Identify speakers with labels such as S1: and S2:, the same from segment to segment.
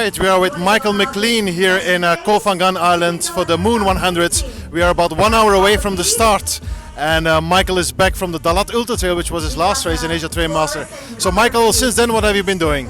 S1: Alright, we are with Michael Mclean here in Koh Phangan Island for the Moon 100. We are about 1 hour away from the start, and Michael is back from the Dalat Ultra Trail, which was his last race in Asia Trail Master. So Michael, since then what have you been doing?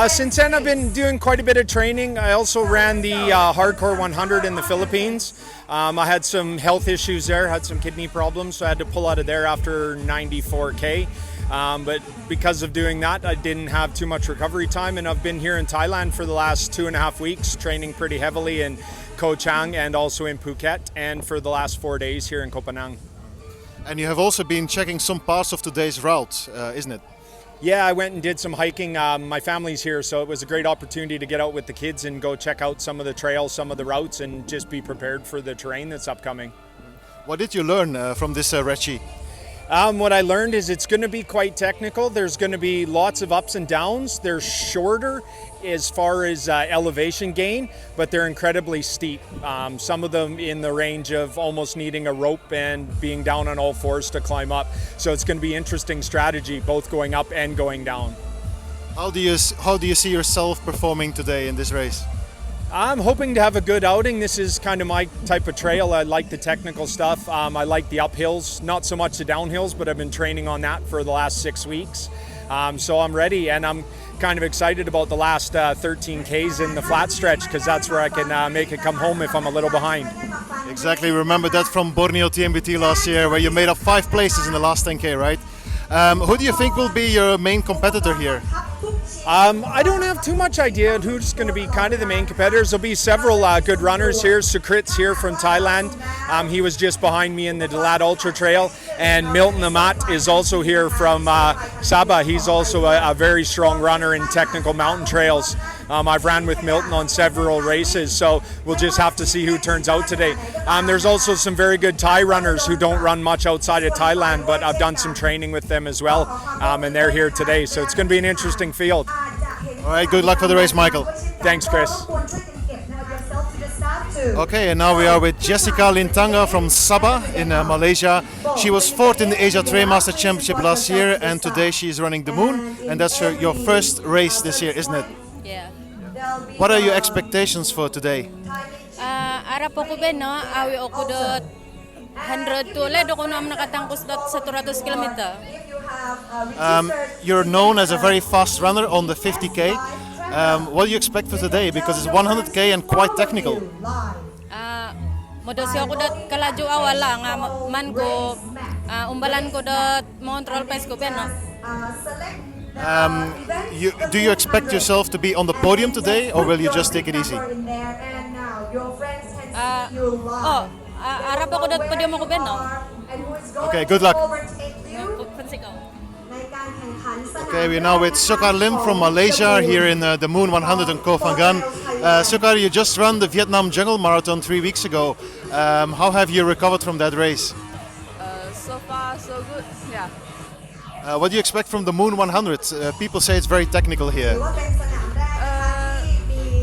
S2: Since then I've been doing quite a bit of training. I also ran the Hardcore 100 in the Philippines. I had some health issues there, had some kidney problems, so I had to pull out of there after 94K. But because of doing that, I didn't have too much recovery time, and I've been here in Thailand for the last 2.5 weeks, training pretty heavily in Koh Phangan and also in Phuket, and for the last 4 days here in Koh Phangan.
S1: And you have also been checking some parts of today's route, isn't it?
S2: Yeah, I went and did some hiking. My family's here, so it was a great opportunity to get out with the kids and go check out some of the trails, some of the routes, and just be prepared for the terrain that's upcoming.
S1: What did you learn from this recce?
S2: What I learned is it's going to be quite technical. There's going to be lots of ups and downs. They're shorter as far as elevation gain, but they're incredibly steep. Some of them in the range of almost needing a rope and being down on all fours to climb up. So it's going to be interesting strategy, both going up and going down.
S1: How do you see yourself performing today in this race?
S2: I'm hoping to have a good outing. This is kind of my type of trail. I like the technical stuff. I like the uphills, not so much the downhills, but I've been training on that for the last 6 weeks. So I'm ready, and I'm kind of excited about the last 13 Ks in the flat stretch, because that's where I can make it come home if I'm a little behind.
S1: Exactly, remember that from Borneo TMBT last year, where you made up 5 places in the last 10K, right? Who do you think will be your main competitor here?
S2: I don't have too much idea on who's going to be kind of the main competitors. There'll be several good runners here. Sukrit's here from Thailand. He was just behind me in the Dalat Ultra Trail. And Milton Amat is also here from Sabah. He's also a very strong runner in technical mountain trails. I've ran with Milton on several races, so we'll just have to see who turns out today. There's also some very good Thai runners who don't run much outside of Thailand, but I've done some training with them as well, and they're here today, so it's going to be an interesting field.
S1: All right, good luck for the race, Michael.
S2: Thanks, Chris.
S1: Okay, and now we are with Jessica Lintanga from Sabah in Malaysia. She was 4th in the Asia Trail Master Championship last year, and today she is running the Moon, and that's your first race this year, isn't it?
S3: Yeah.
S1: What are your expectations for today?
S3: Arap ako ben no, awi ako dot 100 to le do ko na nakatangkos dot 100 kilometer.
S1: You're known as a very fast runner on the 50K. What do you expect for today? Because it's 100K and quite technical.
S3: Modo siya ko dot kalaju awala nga man ko umbalan ko dot Montreal pace ko ben no.
S1: Do you expect yourself to be on the podium today, or will you just take it easy?
S3: Arap ako dot podium ako ben no.
S1: Okay, good luck. Okay, we're now with Sukar Lim from Malaysia here in the Moon 100 in Koh Phangan. Sukar, you just ran the Vietnam Jungle Marathon 3 weeks ago. How have you recovered from that race?
S4: So far, so good. Yeah.
S1: What do you expect from the Moon 100? People say it's very technical here.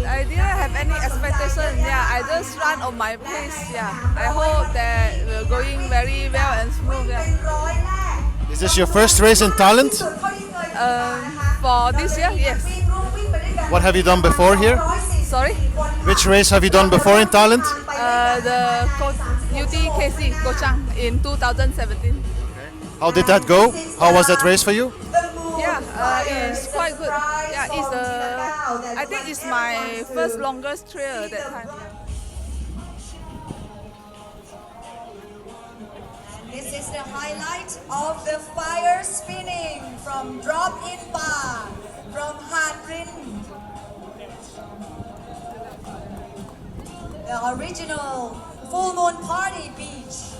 S4: I didn't have any expectation. Yeah, I just run on my pace. Yeah, I hope that we're going very well and smooth. Yeah.
S1: Is this your first race in Thailand?
S4: For this year, yes.
S1: What have you done before here?
S4: Sorry?
S1: Which race have you done before in Thailand?
S4: The UTKC Koh Phangan in 2017.
S1: How did that go? How was that race for you?
S4: Yeah, it's quite good. Yeah, I think it's my first longest trail at that time.
S5: This is the highlight of the fire spinning from drop-in bar from Hat Rin. The original full moon party beach.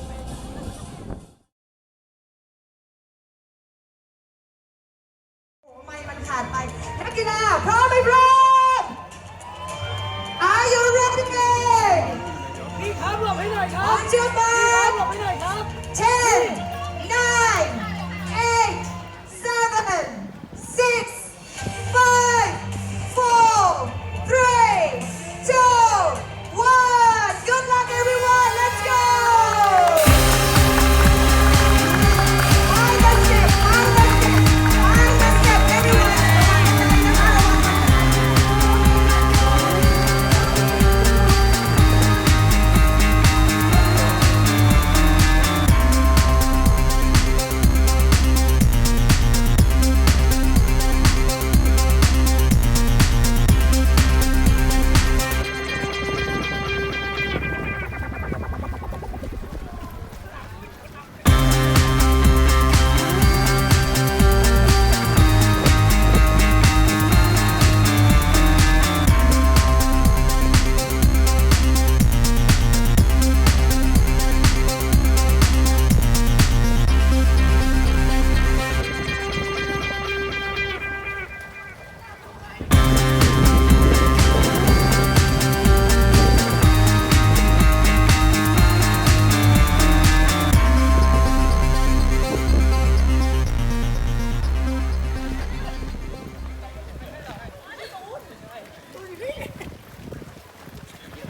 S5: Are you ready? On your mark. 10, 9, 8, 7, 6, 5, 4, 3, 2, 1. Good luck, everyone. Let's go.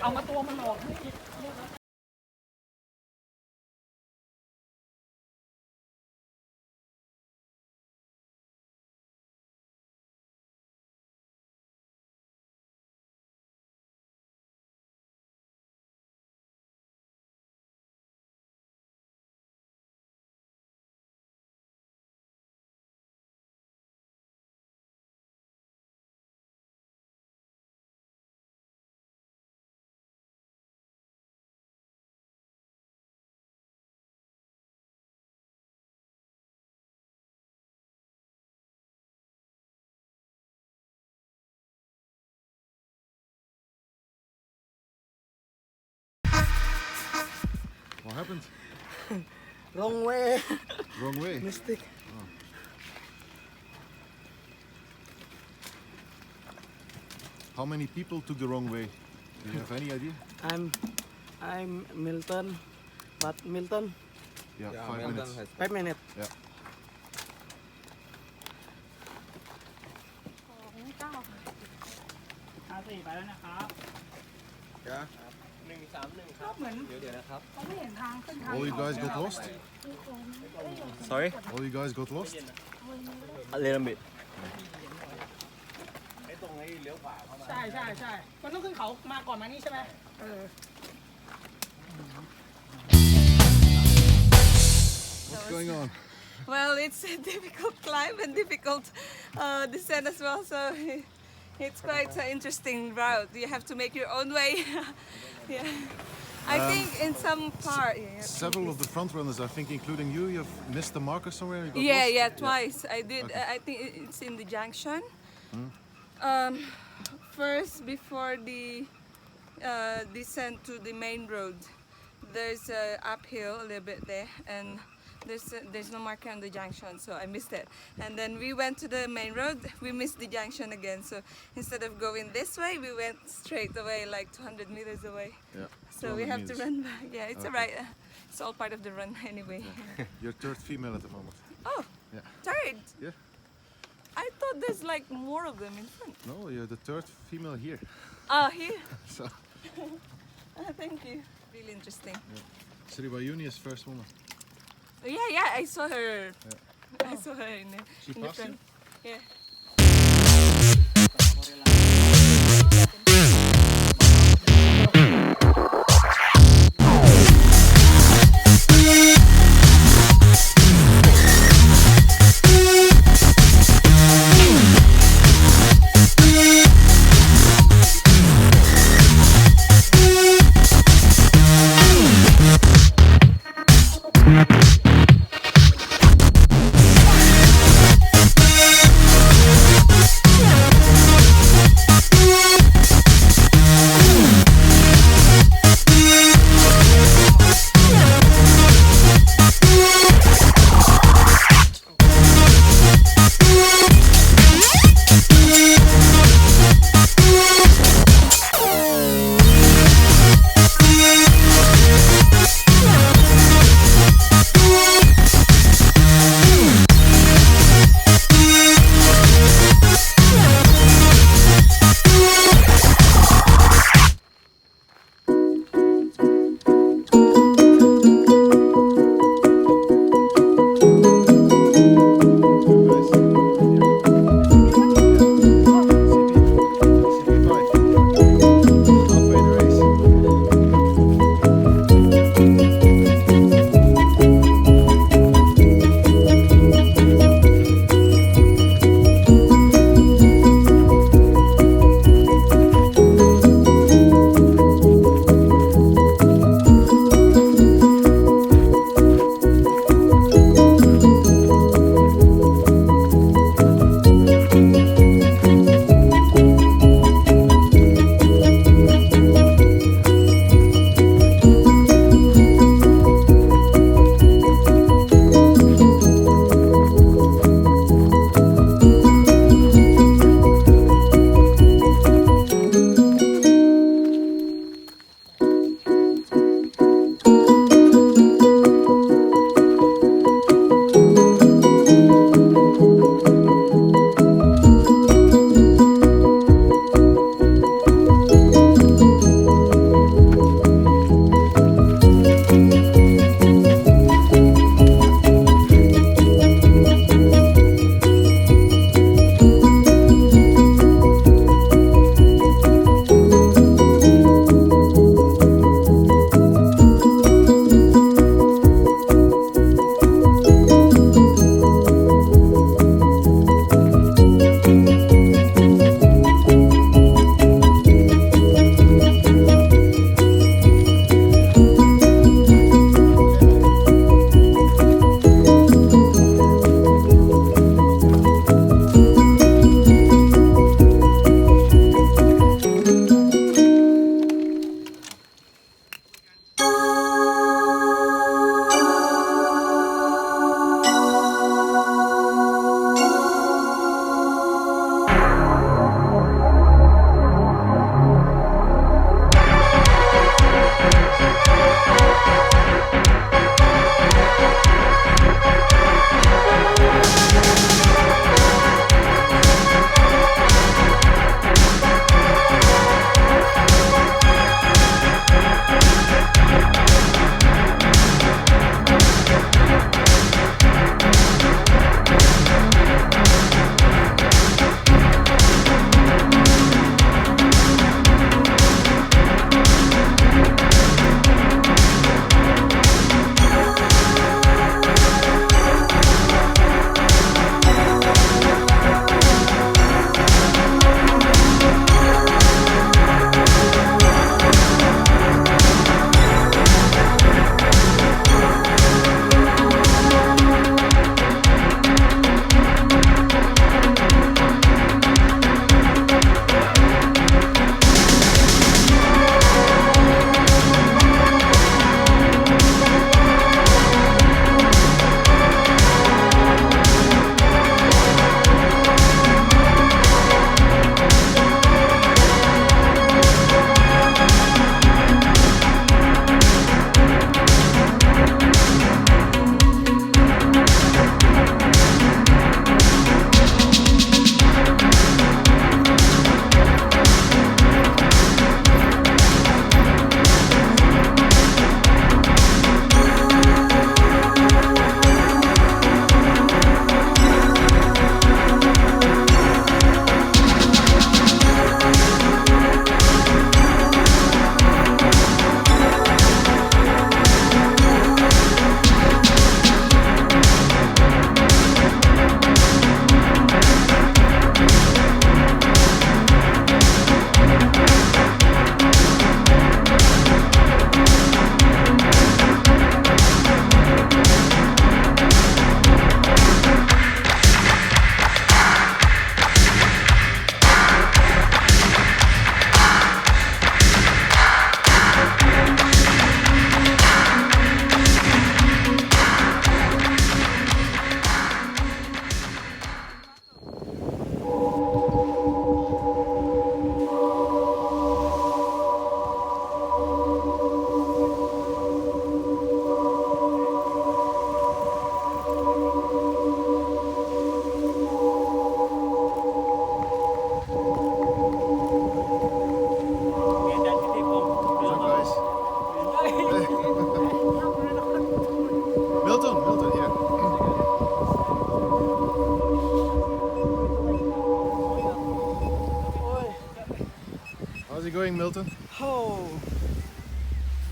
S6: เอามาตัวมันออกให้
S1: What happened?
S6: Wrong way.
S1: Wrong way.
S6: Mistake.
S1: How many people took the wrong way? Do you have any idea?
S6: I'm Milton, but Milton,
S1: Yeah, 5 minutes.
S6: 5 minutes.
S1: Yeah.
S6: 4 ไปแล้วนะครับ 131ครับเหมือนเดี๋ยวนะครับเขาไม่เห็นทางขึ้นทาง
S1: All you guys got lost?
S7: Sorry?
S1: All you guys got lost?
S7: A little bit.
S6: ใช่ใช่ใช่มันต้องขึ้นเขามาก่อนมานี่ใช่ไหม
S1: What's going on?
S4: Well, it's a difficult climb and difficult descent as well. So it's quite an interesting route. You have to make your own way. Yeah. I think in some part.
S1: Several of the front runners, I think, including you, you've missed the marker somewhere. You got
S4: Yeah,
S1: lost?
S4: yeah, twice. I did.
S1: Okay.
S4: I think it's in the junction. First, before the descent to the main road, there's a uphill a little bit there, and there's no marker on the junction, so I missed it. And then we went to the main road. We missed the junction again. So instead of going this way, we went straight away, like 200 meters away.
S1: Yeah.
S4: So we
S1: 200
S4: have to
S1: meters.
S4: run back. Yeah, it's
S1: Okay.
S4: alright. It's all part of the run anyway.
S1: You're third female at the moment.
S4: Oh,
S1: Yeah.
S4: third.
S1: Yeah.
S4: I thought there's like more of them in front.
S1: No, you're the third female here.
S4: Oh, here.
S1: So,
S4: Thank you. Really interesting.
S1: Sribayuni is first woman.
S4: Yeah, I saw her. I saw her in the,
S1: She
S4: in the
S1: passed you?
S4: front. Yeah.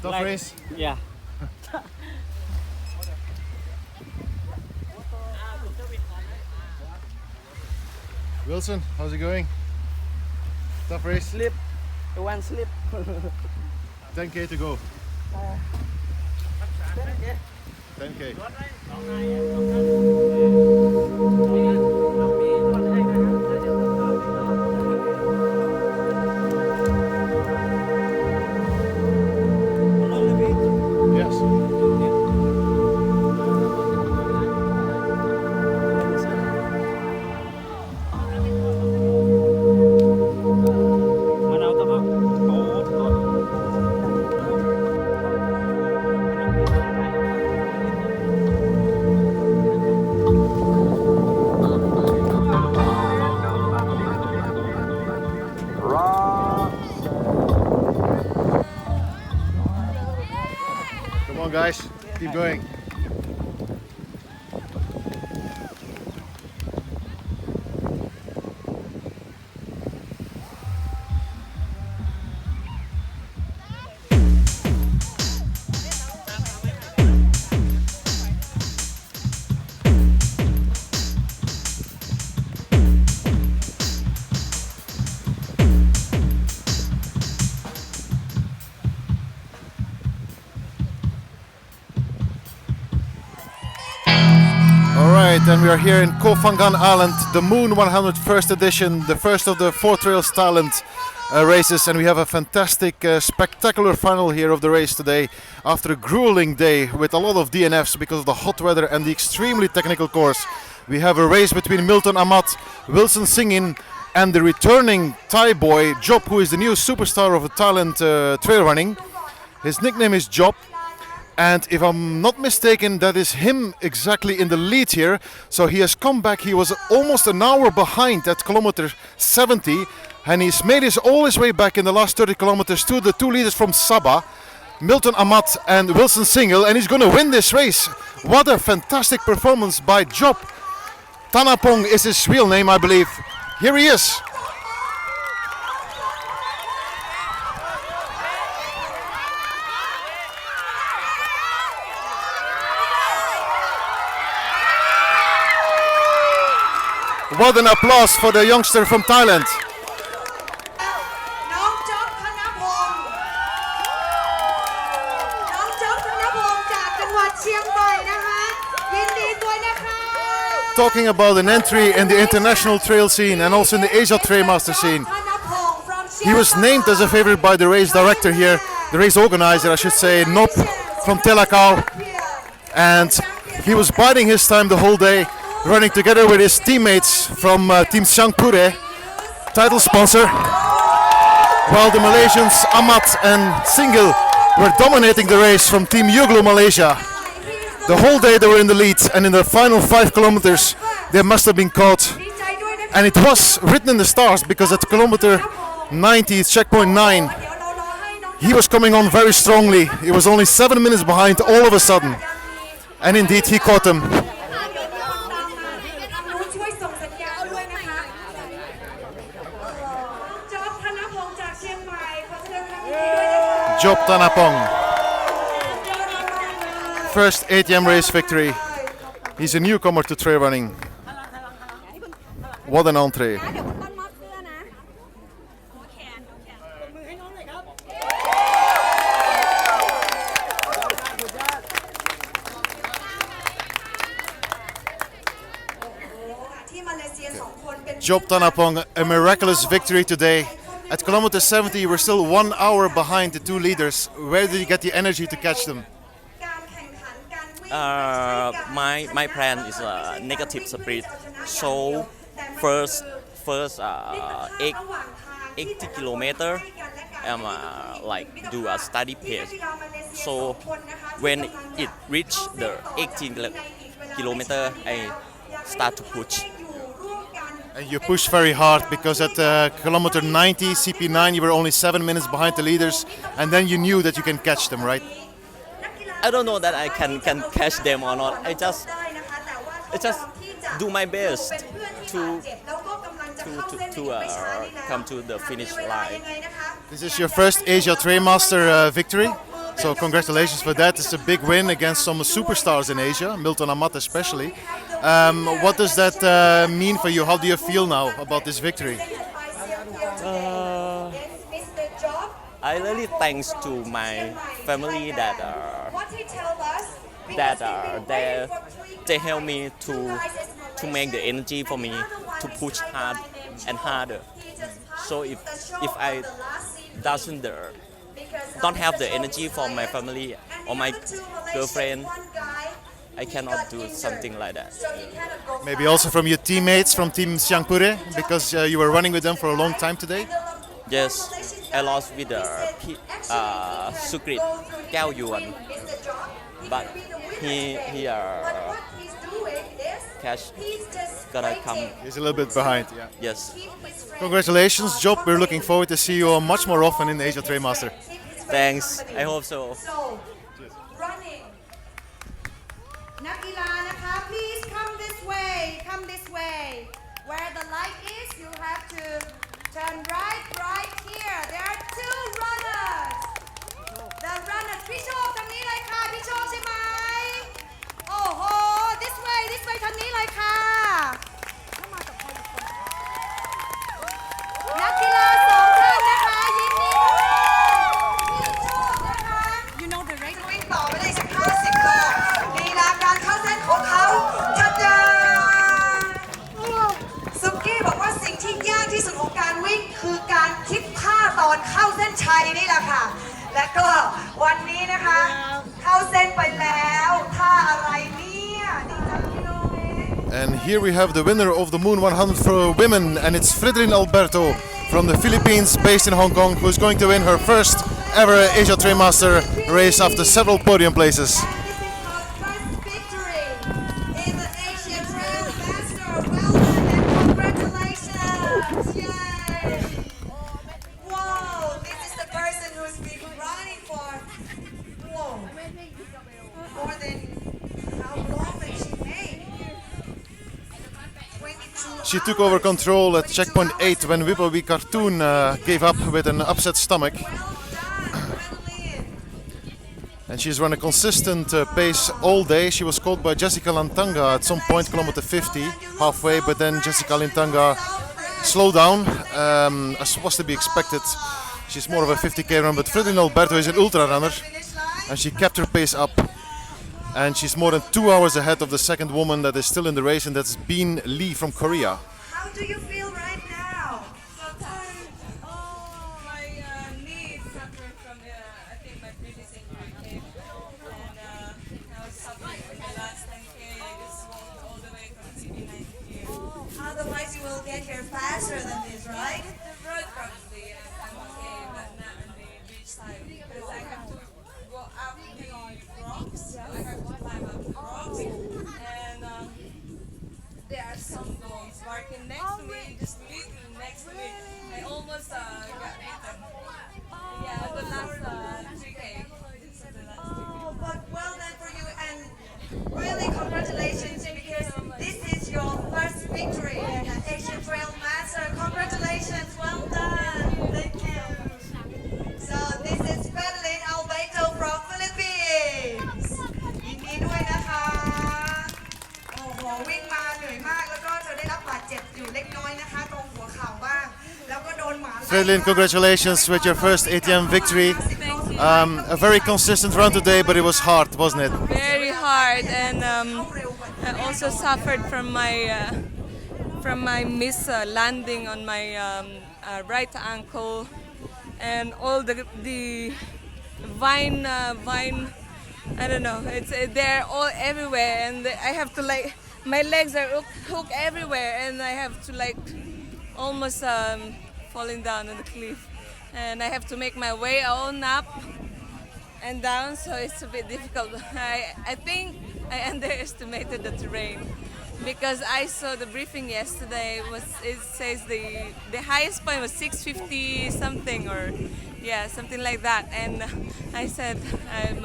S1: Tough race.
S7: Yeah.
S1: Wilson, how's it going? Tough race.
S6: Slip. One slip.
S1: 10k to go. 10k. Yes. Come on, guys, keep going. And we are here in Koh Phangan Island, the Moon 100 first edition, the first of the 4 Trails Thailand races, and we have a fantastic, spectacular final here of the race today after a grueling day with a lot of DNFs because of the hot weather and the extremely technical course. We have a race between Milton Amat, Wilson Singin and the returning Thai boy Job, who is the new superstar of the Thailand trail running. His nickname is Job. And if I'm not mistaken, that is him exactly in the lead here. So he has come back. He was almost an hour behind at kilometer 70. And he's made all his way back in the last 30 kilometers to the 2 leaders from Sabah, Milton Amat and Wilson Single. And he's going to win this race. What a fantastic performance by Job. Tanapong is his real name, I believe. Here he is. What an applause for the youngster from Thailand.
S5: น้องจ๊อบธนพงศ์น้องจ๊อบธนพงศ์จากจังหวัดเชียงใหม่นะคะยินดีด้วยนะคะ
S1: Talking about an entry in the international trail scene and also in the Asia Trail Master scene. He was named as a favorite by the race director here, the race organizer I should say, Nop from Telakau. And he was biding his time the whole day, running together with his teammates from Team Sangpure, title sponsor, while the Malaysians Amat and Single were dominating the race from Team Yuglo Malaysia. The whole day they were in the lead, and in the final 5 kilometers they must have been caught. And it was written in the stars because at kilometer 90, checkpoint 9, he was coming on very strongly. He was only 7 minutes behind all of a sudden. And indeed he caught him. Job Tanapong. First ATM race victory. He's a newcomer to trail running. What an entree. Job Tanapong, a miraculous victory today. At kilometer 70, you were still 1 hour behind the 2 leaders. Where did you get the energy to catch them?
S7: My plan is a negative speed. So first 80 kilometer, I'm like do a steady pace. So when it reach the 18 kilometer, I start to push.
S1: And you pushed very hard because at kilometer 90, CP9, you were only 7 minutes behind the leaders, and then you knew that you can catch them, right?
S7: I don't know that I can catch them or not. I just do my best to come to the finish line.
S1: This is your first Asia Trail Master victory, so congratulations for that. It's a big win against some superstars in Asia, Milton Amat especially. What does that mean for you? How do you feel now about this victory?
S7: I really thanks to my family that they help me to make the energy for me to push hard and harder. So if I don't have the energy for my family or my girlfriend, I cannot do something like that.
S1: Maybe also from your teammates from Team Siangpure, because you were running with them for a long time today?
S7: Yes, I lost with Sukrit Kao Yuan, but he Cash gonna come.
S1: He's a little bit behind, yeah.
S7: Yes.
S1: Congratulations, Job. We're looking forward to see you much more often in the Asia Trail Master.
S7: Thanks. I hope so.
S5: นักกีฬานะคะ please come this way where the light is you have to turn right here there are two runners the runners พี่โชคทางนี้เลยค่ะพี่โชคใช่ไหมโอ้โห this way ทางนี้เลยค่ะนักกีฬาสองท่านนะคะยินดีพี่โชคนะคะ you know the right วิ่งต่อไปได้สัก50 โลลีลาการเข้าเส้นของเขาชัดเจนซุกี้บอกว่าสิ่งที่ยากที่สุดของการวิ่งคือการคิดท่าตอนเข้าเส้นชัยนี่แหละค่ะและก็วันนี้นะคะเข้าเส้นไปแล้วท่าอะไรเนี่ยดีจังกิโลเมตร
S1: And here we have the winner of the Moon 100 for women, and it's Fridolin Alberto from the Philippines, based in Hong Kong, who's going to win her first ever Asia Trail Master race after several podium places. She took over control at checkpoint 8 when Whippleby Cartoon gave up with an upset stomach. And she's run a consistent pace all day. She was caught by Jessica Lantanga at some point, kilometer 50, halfway, but then Jessica Lantanga slowed down, as was to be expected. She's more of a 50k run, but Fridolin Alberto is an ultra runner, and she kept her pace up. And she's more than 2 hours ahead of the second woman that is still in the race, and that's Bean Lee from Korea.
S5: How do you feel right now?
S4: My knee suffered from I think my previous injury, and I was suffering with the last 10k. I just walked all the way from CB9 here.
S5: Otherwise you will get here faster than this, right?
S4: The road probably I'm okay, but not on the beach side because I have to go up the rocks. I have to climb up the rocks, and there are some dogs barking next to me, just literally next to me. I almost got eaten. Yeah, the last 3k. This is the last 3k.
S5: But well done for you, and really congratulations, because this is your first victory in the Asian Trail Master. Congratulations, well done. Thank you. So this is Fridolin Alberto from Philippines. ยินดีด้วยนะคะ โอ้โหวิ่งมาเหนื่อยมากแล้วก็จะได้รับบาดเจ็บอยู่เล็กน้อยนะคะตรงหัวเข่าบ้างแล้วก็โดนหมาไล่
S1: Fridolin, congratulations with your first ATM victory. A very consistent run today, but it was hard, wasn't it?
S4: Very hard, and I also suffered from my miss landing on my right ankle, and all the vine. I don't know. They're all everywhere, and I have to my legs are hooked everywhere, and I have to almost falling down on the cliff, and I have to make my way all up and down, so it's a bit difficult. I think I underestimated the terrain, because I saw the briefing yesterday. It says the highest point was 650 something, or something like that, and I said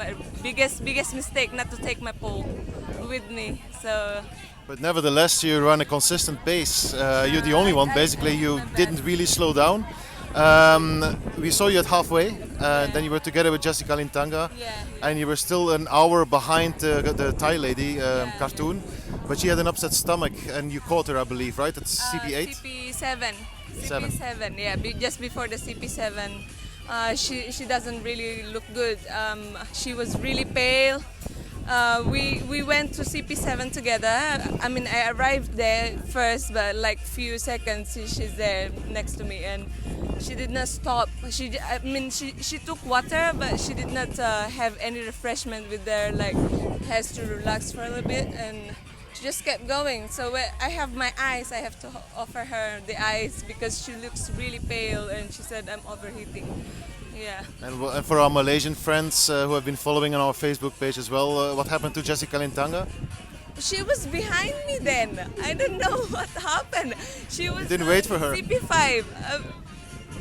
S4: my biggest mistake not to take my pole with me. So.
S1: But nevertheless, you run a consistent pace. You're the only one, basically. You didn't really slow down. We saw you at halfway, then you were together with Jessica Lintanga, and you were still an hour behind the Thai lady, Cartoon, but she had an upset stomach, and you caught her, I believe, right? At CP8?
S4: CP7. CP7, yeah, just before the CP7. She doesn't really look good. She was really pale. We went to CP7 together. I mean, I arrived there first, but like few seconds she's there next to me, and she did not stop. She took water, but she did not have any refreshment with there. Like, has to relax for a little bit, and she just kept going. So I have my eyes. I have to offer her the eyes because she looks really pale, and she said I'm overheating. Yeah.
S1: And for our Malaysian friends who have been following on our Facebook page as well, what happened to Jessica Lintanga?
S4: She was behind me then. I don't know what happened. She was.
S1: Didn't wait for her.
S4: CP5.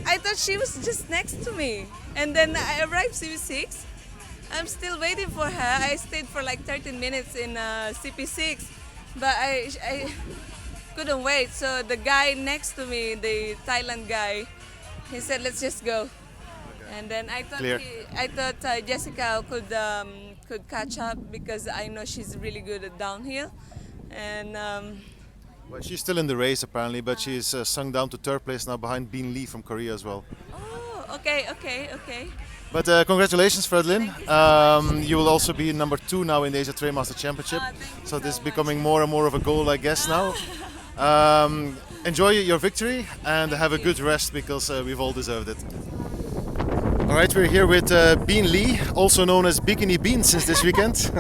S4: I thought she was just next to me, and then I arrived CP6. I'm still waiting for her. I stayed for like 13 minutes in CP6, but I couldn't wait. So the guy next to me, the Thailand guy, he said, "Let's just go." And then I thought Jessica could catch up because I know she's really good at downhill, and
S1: Well, she's still in the race apparently, but she's sunk down to third place now behind Bean Lee from Korea as well.
S4: oh, okay.
S1: But congratulations, Fredlin. You will also be number 2 now in the Asia Trail Master Championship. So this is becoming more and more of a goal, I guess, now. Enjoy your victory and have a good rest because we've all deserved it. All right, we're here with Bean Lee, also known as Bikini Bean since this weekend.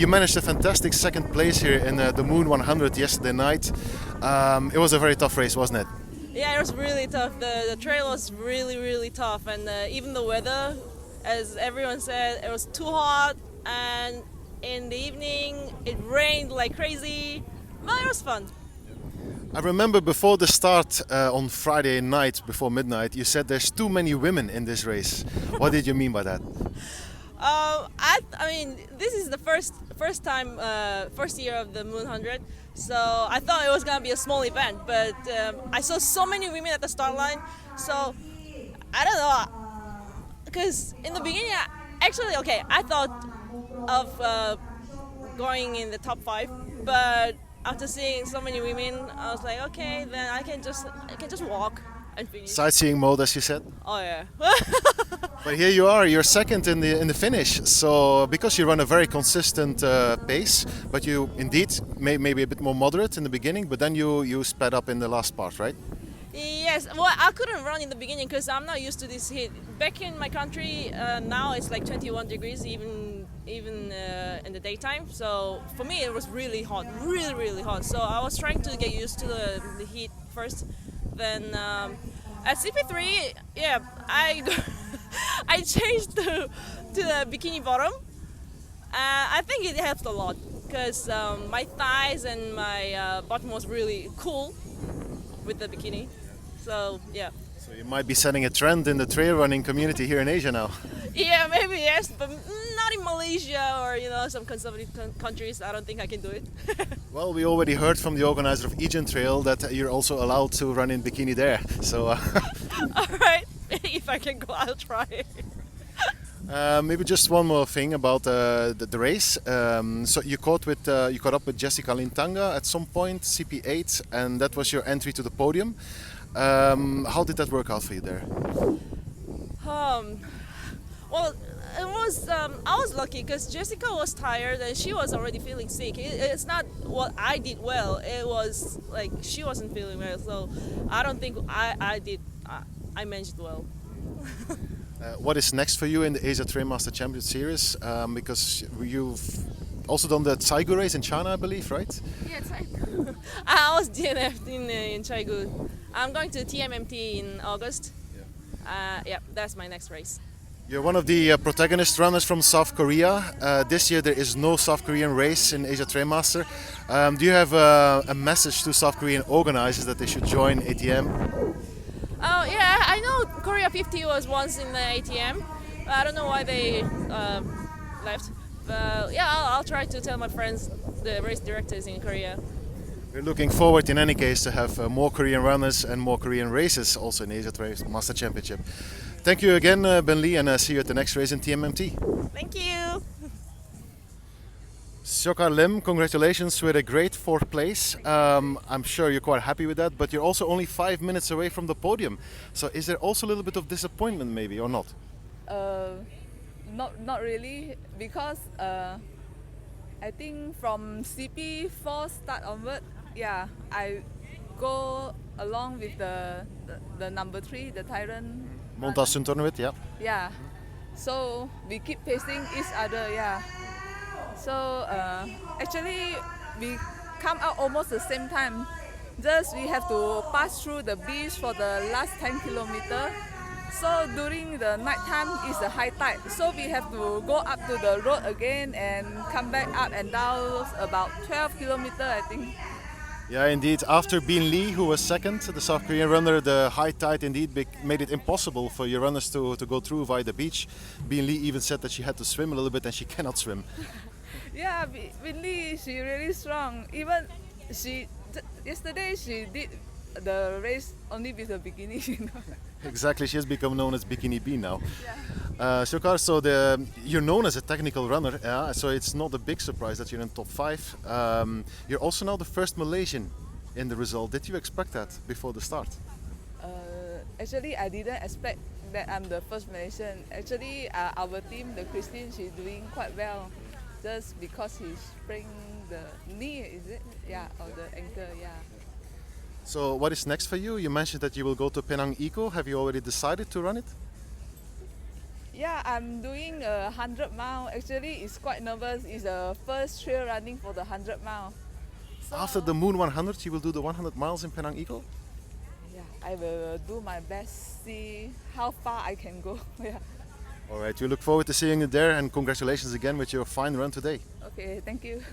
S1: You managed a fantastic second place here in the Moon 100 yesterday night. It was a very tough race, wasn't it?
S8: Yeah, it was really tough. The trail was really tough, and even the weather, as everyone said, it was too hot, and in the evening it rained like crazy, but it was fun.
S1: I remember before the start on Friday night, before midnight, you said there's too many women in this race. What did you mean by that?
S8: I mean, this is the first year of the Moon 100, so I thought it was gonna be a small event, but I saw so many women at the start line, so I don't know, because in the beginning, I thought of going in the top 5, but after seeing so many women, I was like, okay, then I can just walk and finish.
S1: Sightseeing mode, as you said.
S8: Oh yeah.
S1: But here you are, you're second in the finish. So because you run a very consistent pace, but you indeed maybe a bit more moderate in the beginning, but then you sped up in the last part, right?
S8: Yes, well, I couldn't run in the beginning because I'm not used to this heat. Back in my country, now it's like 21 degrees, even in the daytime. So for me, it was really hot, really hot. So I was trying to get used to the heat first. Then at CP3, yeah, I changed to the bikini bottom. I think it helped a lot because my thighs and my bottom was really cool with the bikini. So yeah.
S1: So you might be setting a trend in the trail running community here in Asia now.
S8: Yeah, maybe yes, but not in Malaysia or some conservative countries. I don't think I can do it.
S1: Well, we already heard from the organizer of ljen Trail that you're also allowed to run in bikini there. So.
S8: All right, if I can go, I'll try.
S1: Maybe just one more thing about the race. So you caught up with Jessica Lintanga at some point, CP8, and that was your entry to the podium. How did that work out for you there?
S8: Well, it was. I was lucky because Jessica was tired and she was already feeling sick. It's not what I did well. It was like she wasn't feeling well, so I don't think I managed well.
S1: What is next for you in the Asia Trail Master Champion Series? Because you've also done the Caigu race in China, I believe, right?
S8: Yeah, Caigu. I was DNF'd in Caigu. I'm going to TMMT in August. Yeah, that's my next race.
S1: You're one of the protagonist runners from South Korea. This year there is no South Korean race in Asia Trail Master. Do you have a message to South Korean organizers that they should join ATM?
S8: Oh yeah, I know Korea 50 was once in the ATM. I don't know why they left. But yeah, I'll try to tell my friends, the race directors in Korea.
S1: We're looking forward, in any case, to have more Korean runners and more Korean races also in Asia Trails Master Championship. Thank you again, Ben Lee, and see you at the next race in TMMT.
S8: Thank you.
S1: Sokar Lim, congratulations with a great 4th place. I'm sure you're quite happy with that, but you're also only 5 minutes away from the podium. So is there also a little bit of disappointment maybe, or not?
S9: Not really, because I think from CP4 start onward, yeah, I go along with the number 3, the Tyrant.
S1: Montas Suntornwit, yeah.
S9: Yeah, so we keep pacing each other, yeah. So actually we come out almost the same time. Just we have to pass through the beach for the last 10 kilometers. So during the night time is the high tide. So we have to go up to the road again and come back up and down about 12 kilometers, I think.
S1: Yeah, indeed. After Bin Lee, who was second, the South Korean runner, the high tide indeed made it impossible for your runners to go through via the beach. Bin Lee even said that she had to swim a little bit and she cannot swim.
S9: Yeah, Bin Lee, she really strong. Even yesterday she did the race only with a bikini. You know?
S1: Exactly, she has become known as Bikini Bee now. Yeah. Sokar, so you're known as a technical runner, so it's not a big surprise that you're in top 5. You're also now the first Malaysian in the result. Did you expect that before the start?
S9: Actually, I didn't expect that I'm the first Malaysian. Actually, our team, the Christine, she's doing quite well. Just because he sprained the knee, is it? Yeah, or the ankle, yeah.
S1: So what is next for you? You mentioned that you will go to Penang Eco. Have you already decided to run it?
S9: Yeah, I'm doing a 100-mile. Actually, it's quite nervous. It's the first trail running for the 100-mile. So,
S1: after the Moon 100, you will do the 100 miles in Penang Eco?
S9: Yeah, I will do my best, see how far I can go. Yeah.
S1: All right, we look forward to seeing you there, and congratulations again with your fine run today.
S9: Okay, thank you.